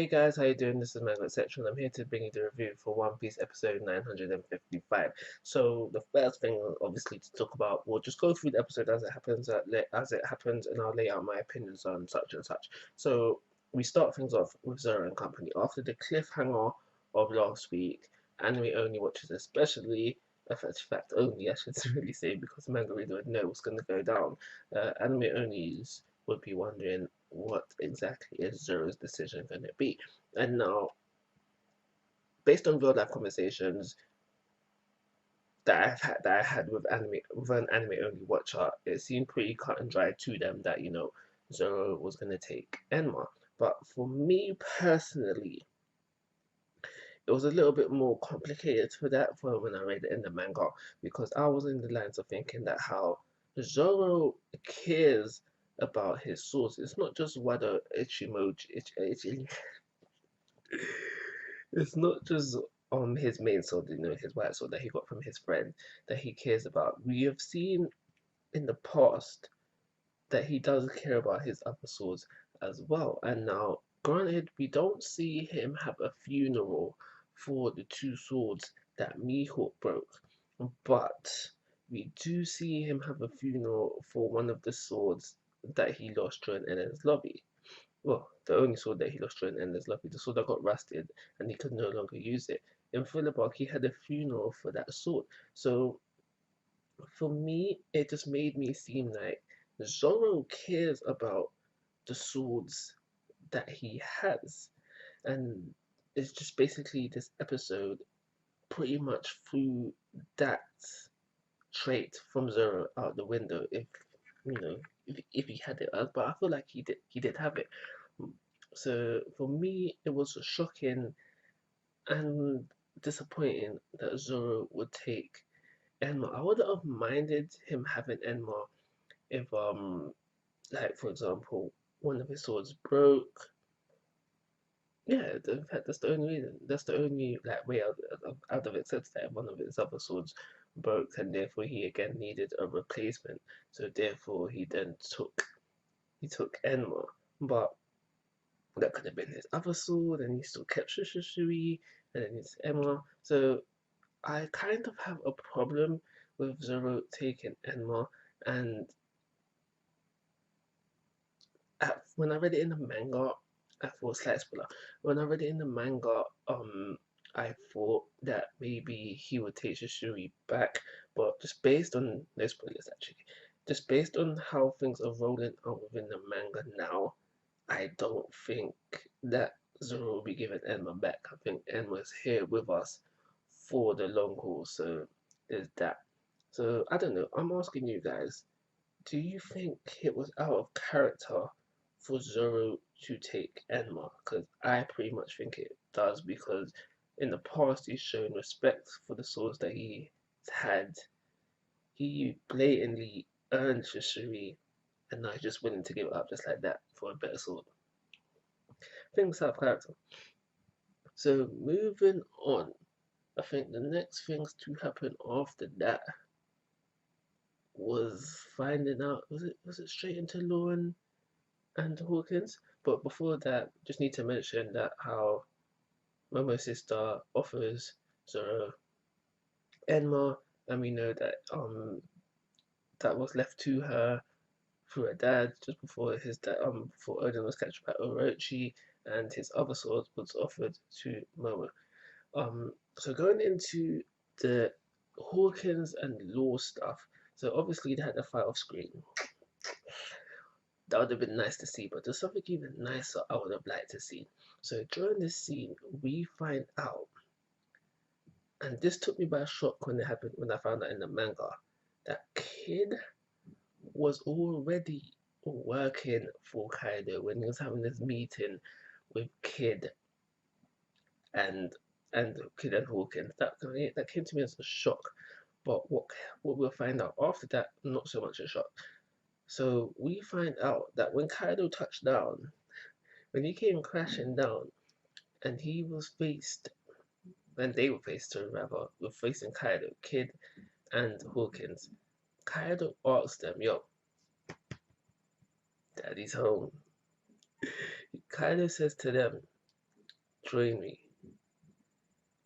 Hey guys, how you doing? This is Mango Section. I'm here to bring you the review for One Piece episode 955. So the first thing, obviously, to talk about, we'll just go through the episode as it happens, and I'll lay out my opinions on such and such. So we start things off with Zoro and company after the cliffhanger of last week. Anime only watchers, especially, fact only, I should really say, because manga reader would know what's going to go down. Anime onlys would be wondering what exactly is Zoro's decision going to be. And now, based on real life conversations that I had with an anime only watcher, it seemed pretty cut and dry to them that Zoro was going to take Enma. But for me personally, it was a little bit more complicated for that for when I read it in the manga, because I was in the lines of thinking that how Zoro cares about his source. It's not just whether it's not just his main sword, his white sword that he got from his friend that he cares about. We have seen in the past that he does care about his other swords as well. And now, granted, we don't see him have a funeral for the two swords that Mihawk broke, but we do see him have a funeral for one of the swords that he lost during Enies Lobby. Well, the only sword that he lost during Enies Lobby, the sword that got rusted and he could no longer use it. In Philibok, he had a funeral for that sword. So for me, it just made me seem like Zoro cares about the swords that he has. And it's just basically this episode pretty much threw that trait from Zoro out the window if he had it. But I feel like he did have it. So for me, it was shocking and disappointing that Zoro would take Enma. I wouldn't have minded him having Enma if like for example one of his swords broke. Yeah, in fact that's the only reason. That's the only like way out of it, since that one of his other swords broke and therefore he again needed a replacement. So therefore he took Enma. But that could have been his other sword and he still kept Shishui and then it's Enma. So I kind of have a problem with Zoro taking Enma, and when I read it in the manga, I thought slight spoiler. When I read it in the manga, I thought that maybe he would take Shishui back, but just based on no spoilers actually, just based on how things are rolling out within the manga now, I don't think that Zoro will be giving Enma back. I think Enma's here with us for the long haul, so there's that. So I don't know. I'm asking you guys, do you think it was out of character for Zoro to take Enma? Because I pretty much think it does, because in the past he's shown respect for the swords that he had. He blatantly earned Shisui, and now he's just willing to give it up just like that for a better sword. I think it's out of character. So moving on, I think the next things to happen after that was finding out, was it straight into Lauren and Hawkins? But before that, just need to mention that how Momo's sister offers Zoro Enma, and we know that that was left to her through her dad just before his dad before Odin was captured by Orochi, and his other sword was offered to Momo. So going into the Hawkins and Law stuff, so obviously they had the fight off screen. That would have been nice to see, but there's something even nicer I would have liked to see. So during this scene, we find out, and this took me by shock when it happened, when I found out in the manga, that Kid was already working for Kaido when he was having this meeting with Kid and Kid and Hawkins. That came to me as a shock. But what we'll find out after that, not so much a shock. So we find out that when Kaido touched down, when he came crashing down, and he was faced, and they were faced to rather, were facing Kaido, Kid, and Hawkins. Kaido asked them, "Yo, Daddy's home." Kaido says to them, join me.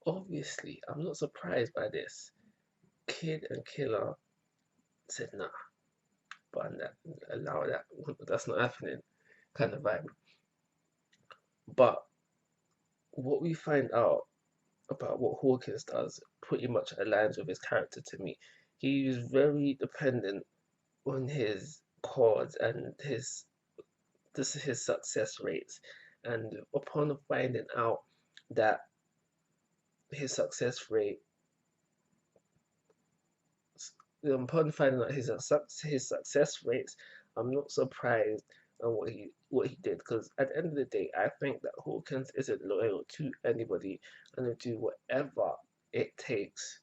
Obviously, I'm not surprised by this. Kid and Killer said, nah, ban that, allow that. That's not happening, kind of vibe. But what we find out about what Hawkins does pretty much aligns with his character to me. He is very dependent on his cards and his success rates. And upon finding out that his success rate, upon finding out his success rates, I'm not surprised on what he did, because at the end of the day, I think that Hawkins isn't loyal to anybody and will do whatever it takes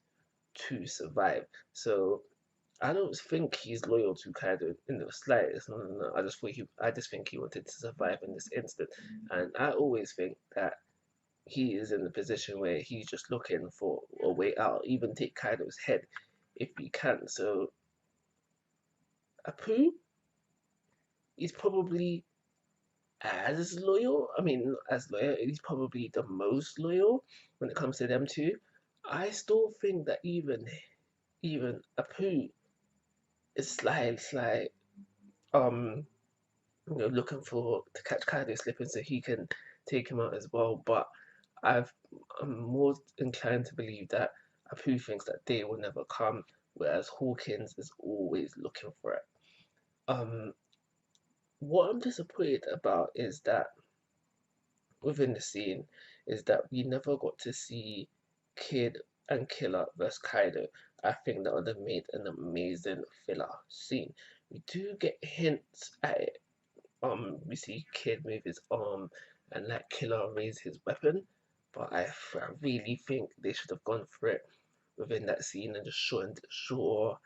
to survive. So I don't think he's loyal to Kaido in the slightest. No, no, no. I just think he wanted to survive in this instant, and I always think that he is in a position where he's just looking for a way out, even take Kaido's head if he can. So Apu is probably as loyal. I mean, not as loyal. He's probably the most loyal when it comes to them two. I still think that even Apu is sly, um looking for to catch Kaido slipping so he can take him out as well. But I'm more inclined to believe that Apu thinks that day will never come, whereas Hawkins is always looking for it. Um, what I'm disappointed about is that within the scene is that we never got to see Kid and Killer versus Kaido. I think that would have made an amazing filler scene. We do get hints at it. We see Kid move his arm and let Killer raise his weapon, but I really think they should have gone for it within that scene and just show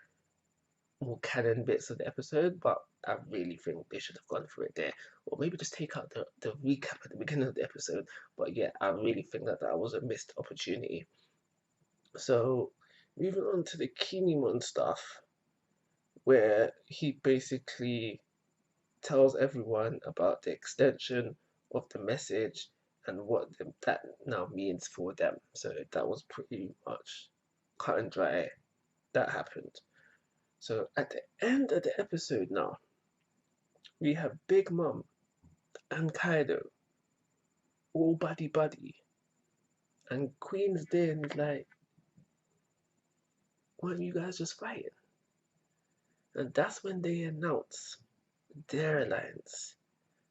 more canon bits of the episode. But I really think they should have gone for it there, or maybe just take out the recap at the beginning of the episode. But yeah, I really think that that was a missed opportunity. So moving on to the Kinemon stuff, where he basically tells everyone about the extension of the message and what that now means for them. So that was pretty much cut and dry. That happened. So at the end of the episode now, we have Big Mom and Kaido all buddy buddy, and Queen's there and is like, "Why don't you guys just fighting?" And that's when they announce their alliance.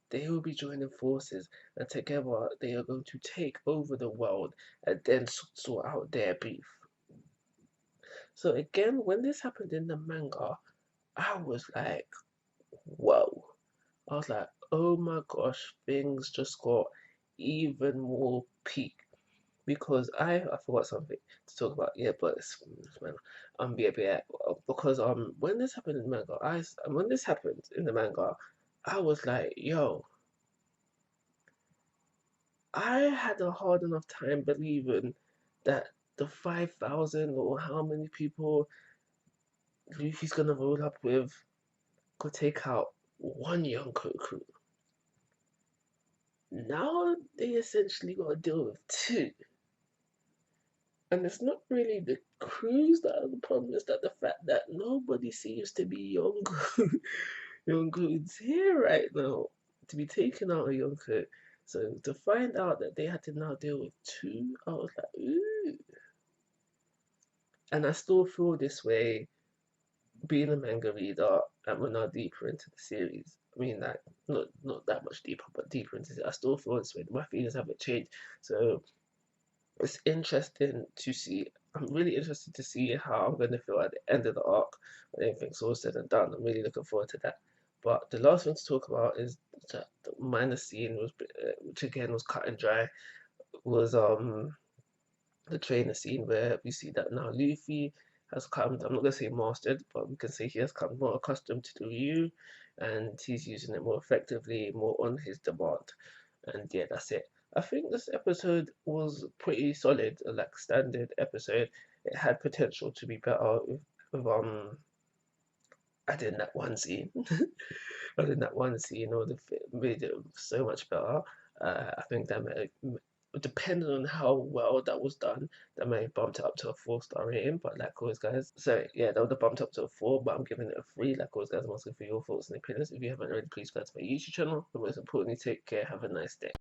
They will be joining forces, and together they are going to take over the world and then sort out their beef. So again, when this happened in the manga, I was like, whoa. I was like, oh my gosh, things just got even more peak. Because I forgot something to talk about. Yeah, but yeah, because when this happened in the manga, when this happened in the manga, I was like, yo, I had a hard enough time believing that the 5,000 or how many people Luffy's gonna roll up with could take out one Yonko. Now they essentially got to deal with two. And it's not really the crews that are the problem, it's that the fact that nobody seems to be Yonko. Yonko's here right now to be taken out of Yonko. So to find out that they had to now deal with two, I was like, ooh. And I still feel this way being a manga reader, and we're now deeper into the series. I mean, like not that much deeper, but deeper into it. I still feel this way. My feelings haven't changed. So it's interesting to see. I'm really interested to see how I'm going to feel at the end of the arc when everything's all said and done. I'm really looking forward to that. But the last thing to talk about is that the minor scene was, which again was cut and dry, was the trainer scene where we see that now Luffy has come, I'm not going to say mastered, but we can say he has come more accustomed to the Ryu and he's using it more effectively, more on his demand. And yeah, that's it. I think this episode was pretty solid, like standard episode. It had potential to be better with adding that one scene. Adding that one scene would have made it so much better. I think that depending on how well that was done, that may have bumped it up to a 4-star rating. But like always, guys, so yeah, that would have bumped up to a 4, but I'm giving it a 3. Like always, guys, I'm asking for your thoughts and opinions. If you haven't already, please go to my YouTube channel. But most importantly, take care. Have a nice day.